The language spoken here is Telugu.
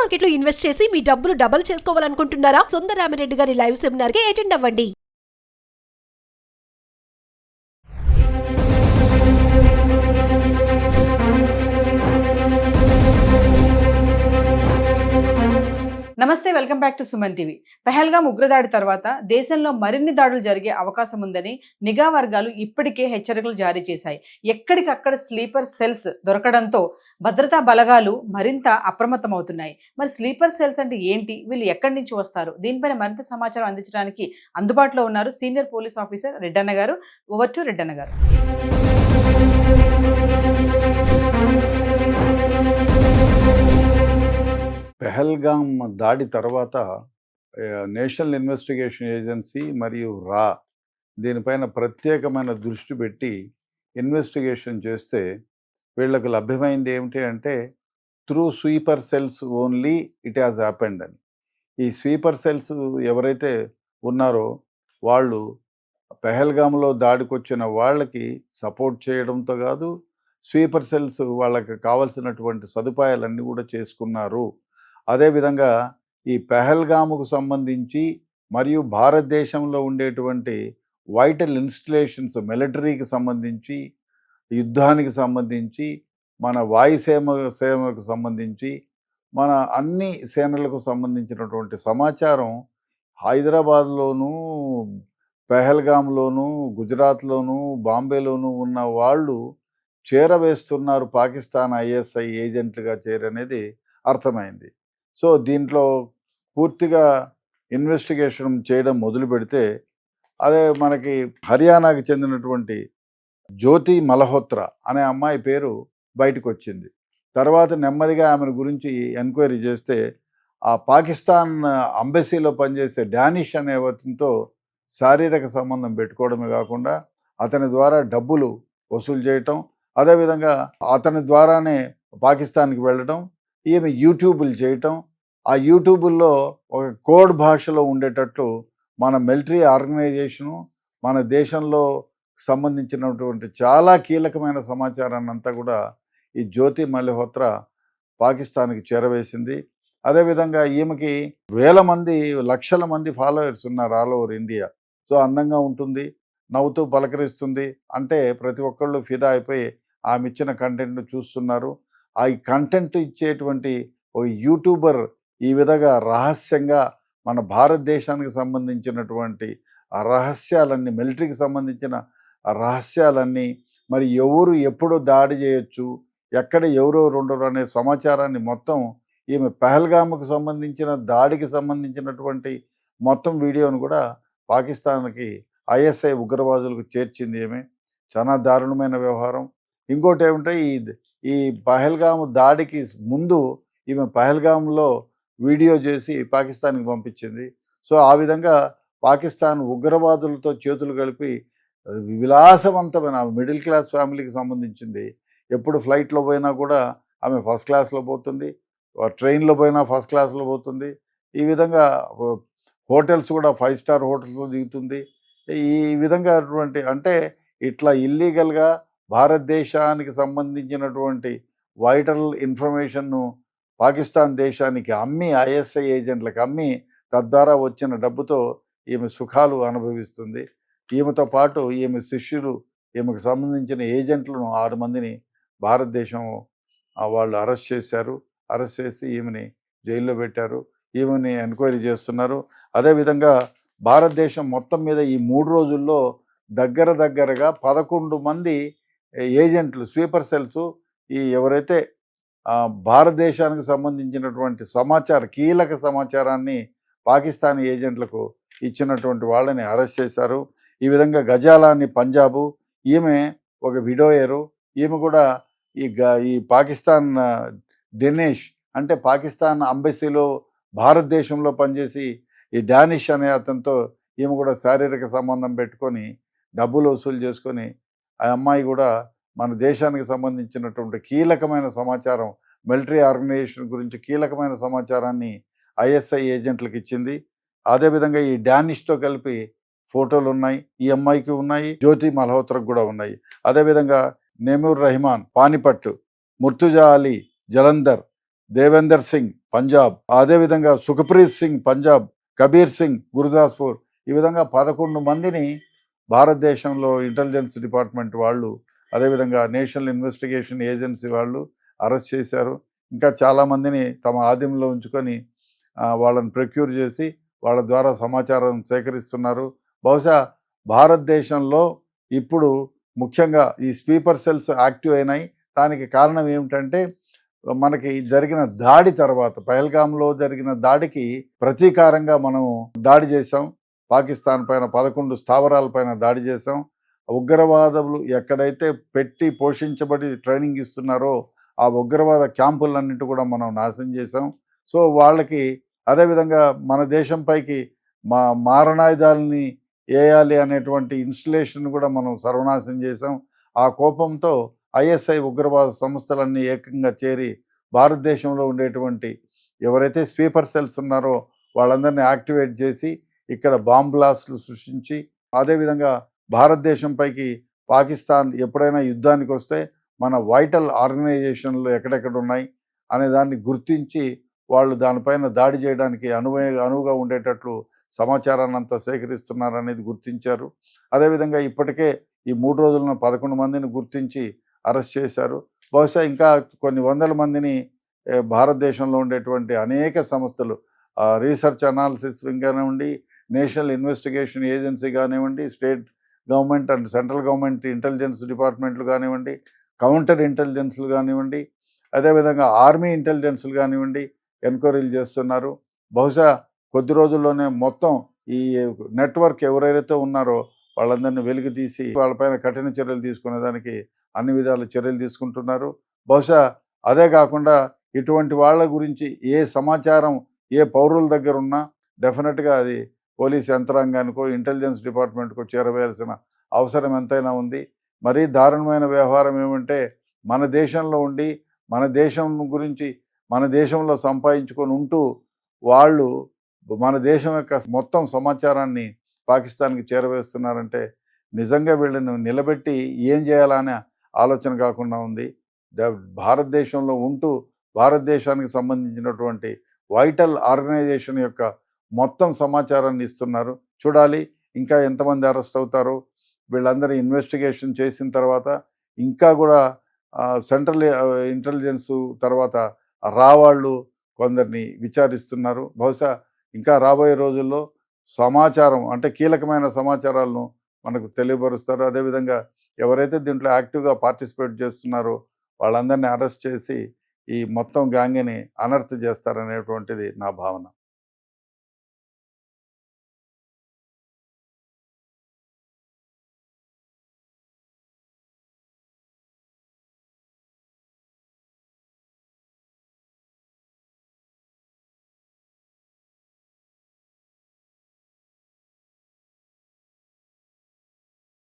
మార్కెట్ లో ఇన్వెస్ట్ చేసి మీ డబ్బులు డబుల్ చేసుకోవాలనుకుంటున్నారా? సుందరరామిరెడ్డి గారి లైవ్ సెమినార్ కి అటెండ్ అవ్వండి. నమస్తే, welcome back to Suman TV. Pahalgam ఉగ్రదాడి తర్వాత దేశంలో మరిన్ని దాడులు జరిగే అవకాశం ఉందని నిఘా వర్గాలు ఇప్పటికే హెచ్చరికలు జారీ చేశాయి. ఎక్కడికక్కడ స్లీపర్ సెల్స్ దొరకడంతో భద్రతా బలగాలు మరింత అప్రమత్తమవుతున్నాయి. మరి స్లీపర్ సెల్స్ అంటే ఏంటి, వీళ్ళు ఎక్కడి నుంచి వస్తారు, దీనిపైన మరింత సమాచారం అందించడానికి అందుబాటులో ఉన్నారు సీనియర్ పోలీస్ ఆఫీసర్ రెడ్డన్న గారు. ఓవర్ టు రెడ్డన్న గారు. పెహల్గాం దాడి తర్వాత నేషనల్ ఇన్వెస్టిగేషన్ ఏజెన్సీ మరియు దీనిపైన ప్రత్యేకమైన దృష్టి పెట్టి ఇన్వెస్టిగేషన్ చేస్తే వీళ్ళకు లభ్యమైంది ఏమిటి అంటే through sweeper cells only it has happened అని. ఈ స్వీపర్ సెల్స్ ఎవరైతే ఉన్నారో వాళ్ళు పెహల్గాంలో దాడికొచ్చిన వాళ్ళకి సపోర్ట్ చేయడంతో కాదు, స్వీపర్ సెల్స్ వాళ్ళకి కావలసినటువంటి సదుపాయాలన్నీ కూడా చేసుకున్నారు. అదేవిధంగా ఈ పెహల్గాముకు సంబంధించి మరియు భారతదేశంలో ఉండేటువంటి వైటల్ ఇన్స్టలేషన్స్, మిలిటరీకి సంబంధించి, యుద్ధానికి సంబంధించి, మన సేమకు సంబంధించి, మన అన్ని సేనలకు సంబంధించినటువంటి సమాచారం హైదరాబాద్లోనూ, పెహల్గాంలోనూ, గుజరాత్లోనూ, బాంబేలోనూ ఉన్న వాళ్ళు చేరవేస్తున్నారు పాకిస్తాన్ ఐఎస్ఐ ఏజెంట్లుగా చేరనేది అర్థమైంది. సో దీంట్లో పూర్తిగా ఇన్వెస్టిగేషన్ చేయడం మొదలు పెడితే అదే మనకి హర్యానాకి చెందినటువంటి జ్యోతి మల్హోత్రా అనే అమ్మాయి పేరు బయటకు వచ్చింది. తర్వాత నెమ్మదిగా ఆమెను గురించి ఎంక్వైరీ చేస్తే ఆ పాకిస్తాన్ అంబెసీలో పనిచేసే డానిష్ అనే అతనితో శారీరక సంబంధం పెట్టుకోవడమే కాకుండా అతని ద్వారా డబ్బులు వసూలు చేయటం, అదేవిధంగా అతని ద్వారానే పాకిస్తాన్కి వెళ్ళడం, ఈమె యూట్యూబులు చేయటం, ఆ యూట్యూబుల్లో ఒక కోడ్ భాషలో ఉండేటట్లు మన మిలిటరీ ఆర్గనైజేషను, మన దేశంలో సంబంధించినటువంటి చాలా కీలకమైన సమాచారాన్ని అంతా కూడా ఈ జ్యోతి మల్హోత్రా పాకిస్తాన్కి చేరవేసింది. అదేవిధంగా ఈమెకి లక్షల మంది ఫాలోవర్స్ ఉన్నారు ఆల్ ఓవర్ ఇండియా. సో అందంగా ఉంటుంది, నవ్వుతూ పలకరిస్తుంది, అంటే ప్రతి ఒక్కళ్ళు ఫిదా అయిపోయి ఆమె ఇచ్చిన కంటెంట్ను చూస్తున్నారు. ఆ కంటెంట్ ఇచ్చేటువంటి ఒక యూట్యూబర్ ఈ విధంగా రహస్యంగా మన భారతదేశానికి సంబంధించినటువంటి ఆ రహస్యాలన్నీ, మిలిటరీకి సంబంధించిన రహస్యాలన్నీ, మరి ఎవరు ఎప్పుడు దాడి చేయొచ్చు, ఎక్కడ ఎవరెవరు ఉండరు అనే సమాచారాన్ని మొత్తం ఈమె పెహల్గాముకు సంబంధించిన దాడికి సంబంధించినటువంటి మొత్తం వీడియోను కూడా పాకిస్తాన్కి ఐఎస్ఐ ఉగ్రవాదులకు చేర్చింది ఏమే. చాలా దారుణమైన వ్యవహారం. ఇంకోటి ఏమంటే ఈ పహల్గాము దాడికి ముందు ఈమె పహల్గాంలో వీడియో చేసి పాకిస్తాన్కి పంపించింది. సో ఆ విధంగా పాకిస్తాన్ ఉగ్రవాదులతో చేతులు కలిపి విలాసవంతమైన మిడిల్ క్లాస్ ఫ్యామిలీకి సంబంధించింది. ఎప్పుడు ఫ్లైట్లో పోయినా కూడా ఆమె ఫస్ట్ క్లాస్లో పోతుంది, ట్రైన్లో పోయినా ఫస్ట్ క్లాస్లో పోతుంది. ఈ విధంగా హోటల్స్ కూడా 5 స్టార్ హోటల్స్లో దిగుతుంది. ఈ విధంగా అంటే ఇట్లా ఇల్లీగల్గా భారతదేశానికి సంబంధించినటువంటి వైటల్ ఇన్ఫర్మేషన్ను పాకిస్తాన్ దేశానికి అమ్మి, ఐఎస్ఐ ఏజెంట్లకు అమ్మి, తద్వారా వచ్చిన డబ్బుతో ఈమె సుఖాలు అనుభవిస్తుంది. ఈమెతో పాటు ఈమె శిష్యులు, ఈమెకు సంబంధించిన ఏజెంట్లను 6 మందిని భారతదేశం వాళ్ళు అరెస్ట్ చేశారు. అరెస్ట్ చేసి ఈమెని జైల్లో పెట్టారు. ఈమెని ఎంక్వైరీ చేస్తున్నారు. అదేవిధంగా భారతదేశం మొత్తం మీద ఈ 3 రోజుల్లో దగ్గరగా 11 మంది ఏజెంట్లు, స్వీపర్ సెల్స్, ఈ ఎవరైతే భారతదేశానికి సంబంధించినటువంటి కీలక సమాచారాన్ని పాకిస్తానీ ఏజెంట్లకు ఇచ్చినటువంటి వాళ్ళని అరెస్ట్ చేశారు. ఈ విధంగా గజాలాని పంజాబు, ఈమె ఒక విడోయరు. ఈమె కూడా ఈ పాకిస్తాన్ దినేష్ అంటే పాకిస్తాన్ అంబెసీలో భారతదేశంలో పనిచేసి ఈ డానిష్ అనే అతనితో ఈమె కూడా శారీరక సంబంధం పెట్టుకొని డబ్బులు వసూలు చేసుకొని, ఆ అమ్మాయి కూడా మన దేశానికి సంబంధించినటువంటి కీలకమైన సమాచారం, మిలిటరీ ఆర్గనైజేషన్ గురించి కీలకమైన సమాచారాన్ని ఐఎస్ఐ ఏజెంట్లకు ఇచ్చింది. అదేవిధంగా ఈ డానిష్తో కలిపి ఫోటోలు ఉన్నాయి, ఈ అమ్మాయికి ఉన్నాయి, జ్యోతి మల్హోత్రకు కూడా ఉన్నాయి. అదేవిధంగా నెమూర్ రెహమాన్ పానిపట్టు, ముర్తుజా అలీ జలంధర్, దేవేందర్ సింగ్ పంజాబ్, అదేవిధంగా సుఖప్రీత్ సింగ్ పంజాబ్, కబీర్ సింగ్ గురుదాస్పూర్, ఈ విధంగా 11 మందిని భారతదేశంలో ఇంటెలిజెన్స్ డిపార్ట్మెంట్ వాళ్ళు, అదేవిధంగా నేషనల్ ఇన్వెస్టిగేషన్ ఏజెన్సీ వాళ్ళు అరెస్ట్ చేశారు. ఇంకా చాలామందిని తమ ఆధీనంలో ఉంచుకొని వాళ్ళని ప్రొక్యూర్ చేసి వాళ్ళ ద్వారా సమాచారం సేకరిస్తున్నారు. బహుశా భారతదేశంలో ఇప్పుడు ముఖ్యంగా ఈ స్లీపర్ సెల్స్ యాక్టివ్ అయినాయి. దానికి కారణం ఏమిటంటే మనకి జరిగిన దాడి తర్వాత, పహల్గామ్లో జరిగిన దాడికి ప్రతీకారంగా మనం దాడి చేసాం. పాకిస్తాన్ పైన 11 స్థావరాలపైన దాడి చేసాం. ఉగ్రవాదులు ఎక్కడైతే పెట్టి పోషించబడి ట్రైనింగ్ ఇస్తున్నారో ఆ ఉగ్రవాద క్యాంపులన్నింటి కూడా మనం నాశనం చేసాం. సో వాళ్ళకి అదేవిధంగా మన దేశంపైకి మారణాయుధాలని వేయాలి అనేటువంటి ఇన్స్టలేషన్ కూడా మనం సర్వనాశనం చేసాం. ఆ కోపంతో ఐఎస్ఐ ఉగ్రవాద సంస్థలన్నీ ఏకంగా చేరి భారతదేశంలో ఉండేటువంటి ఎవరైతే స్లీపర్ సెల్స్ ఉన్నారో వాళ్ళందరినీ యాక్టివేట్ చేసి ఇక్కడ బాంబ్ బ్లాస్టులు సృష్టించి, అదేవిధంగా భారతదేశంపైకి పాకిస్తాన్ ఎప్పుడైనా యుద్ధానికి వస్తే మన వైటల్ ఆర్గనైజేషన్లు ఎక్కడెక్కడ ఉన్నాయి అనే దాన్ని గుర్తించి వాళ్ళు దానిపైన దాడి చేయడానికి అనువుగా ఉండేటట్లు సమాచారాన్ని అంతా సేకరిస్తున్నారనేది గుర్తించారు. అదేవిధంగా ఇప్పటికే ఈ 3 రోజులను 11 మందిని గుర్తించి అరెస్ట్ చేశారు. బహుశా ఇంకా కొన్ని వందల మందిని భారతదేశంలో ఉండేటువంటి అనేక సంస్థలు, రీసెర్చ్ అనాలిసిస్ వింగ్ కానివ్వండి, నేషనల్ ఇన్వెస్టిగేషన్ ఏజెన్సీ కానివ్వండి, state government and central government intelligence డిపార్ట్మెంట్లు కానివ్వండి, కౌంటర్ ఇంటెలిజెన్స్లు కానివ్వండి, అదేవిధంగా ఆర్మీ ఇంటెలిజెన్స్లు కానివ్వండి ఎంక్వైరీలు చేస్తున్నారు. బహుశా కొద్ది రోజుల్లోనే మొత్తం ఈ నెట్వర్క్ ఎవరైతే ఉన్నారో వాళ్ళందరినీ వెలికి తీసి వాళ్ళపైన కఠిన చర్యలు తీసుకునేదానికి అన్ని విధాల చర్యలు తీసుకుంటున్నారు. బహుశా అదే కాకుండా ఇటువంటి వాళ్ళ గురించి ఏ సమాచారం ఏ పౌరుల దగ్గర ఉన్నా డెఫినెట్గా అది పోలీస్ యంత్రాంగానికో ఇంటెలిజెన్స్ డిపార్ట్మెంట్కో చేరవేయాల్సిన అవసరం ఎంతైనా ఉంది. మరీ దారుణమైన వ్యవహారం ఏమంటే మన దేశంలో ఉండి మన దేశం గురించి మన దేశంలో సంపాదించుకొని ఉంటూ వాళ్ళు మన దేశం యొక్క మొత్తం సమాచారాన్ని పాకిస్తాన్కి చేరవేస్తున్నారంటే నిజంగా వీళ్ళని నిలబెట్టి ఏం చేయాలనే ఆలోచన కాకుండా ఉంది. భారతదేశంలో ఉంటూ భారతదేశానికి సంబంధించినటువంటి వైటల్ ఆర్గనైజేషన్ యొక్క మొత్తం సమాచారాన్ని ఇస్తున్నారు. చూడాలి ఇంకా ఎంతమంది అరెస్ట్ అవుతారో. వీళ్ళందరూ ఇన్వెస్టిగేషన్ చేసిన తర్వాత ఇంకా కూడా సెంట్రల్ ఇంటెలిజెన్స్ తర్వాత రావాళ్ళు కొందరిని విచారిస్తున్నారు. బహుశా ఇంకా రాబోయే రోజుల్లో సమాచారం అంటే కీలకమైన సమాచారాలను మనకు తెలియపరుస్తారు. అదేవిధంగా ఎవరైతే దీంట్లో యాక్టివ్గా పార్టిసిపేట్ చేస్తున్నారో వాళ్ళందరినీ అరెస్ట్ చేసి ఈ మొత్తం గ్యాంగ్ని అనర్త్ చేస్తారనేటువంటిది నా భావన.